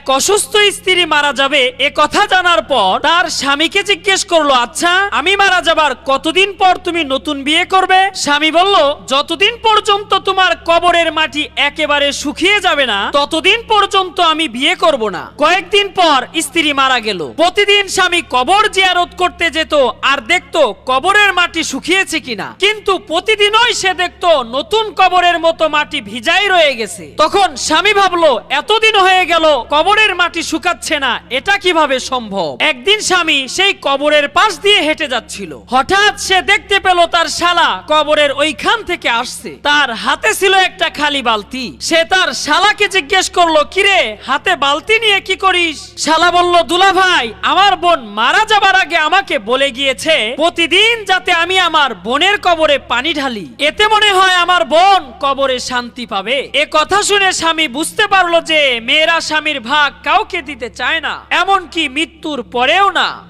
এক অসুস্থ স্ত্রী মারা যাবে এ কথা জানার পর তার স্বামীকে জিজ্ঞেস করলো, আচ্ছা আমি মারা যাবার কতদিন পর তুমি নতুন বিয়ে করবে? স্বামী বলল, যতদিন পর্যন্ত তোমার কবরের মাটি একেবারে শুকিয়ে যাবে না ততদিন পর্যন্ত আমি বিয়ে করব না। কয়েকদিন পর স্ত্রী মারা গেল। প্রতিদিন স্বামী কবর জিয়ারত করতে যেত আর দেখতো কবরের মাটি শুকিয়েছে কিনা, কিন্তু প্রতিদিনই সে দেখতো নতুন কবরের মতো মাটি ভিজাই রয়ে গেছে। তখন স্বামী ভাবলো, এতদিন হয়ে গেল কবরের মাটি শুকাচ্ছে না, এটা কিভাবে সম্ভব? একদিন স্বামী সেই কবরের পাশ দিয়ে হেঁটে যাচ্ছিল। হঠাৎ সে দেখতে পেল তার শালা কবরের ওইখান থেকে আসছে। তার হাতে ছিল একটা খালি বালতি। সে তার শালাকে জিজ্ঞেস করলো, কিরে হাতে বালতি নিয়ে কি করিস? শালা বলল, দুলা ভাই আমার বোন মারা যাবার আগে আমাকে বলে গিয়েছে প্রতিদিন যাতে আমি আমার বোনের কবরে পানি ঢালি, এতে মনে হয় আমার বোন কবরে শান্তি পাবে। এ কথা শুনে স্বামী বুঝতে পারলো যে মেয়েরা স্বামীর ভাগ কাউকে দিতে চায় না, এমনকি মৃত্যুর পরেও না।